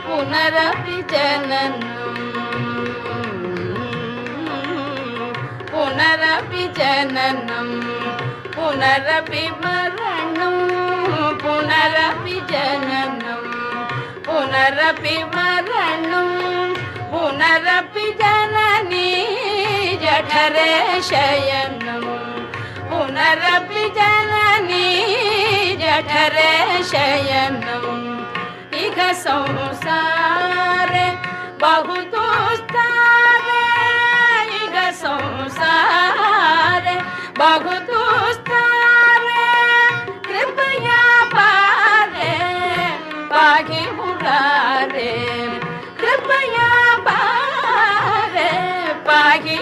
पुनरपि जननं पुनरपि जननं पुनरपि मरणं पुनरपि जननं पुनरपि मरणं पुनरपि जननी जठरे शयनं पुनरपि जननी जठरे शयनम् इह संसारे बहु दुस्तारे इह संसारे बहु दुस्तारे कृपया पारे पाहि मुरारे कृपया पारे पाहि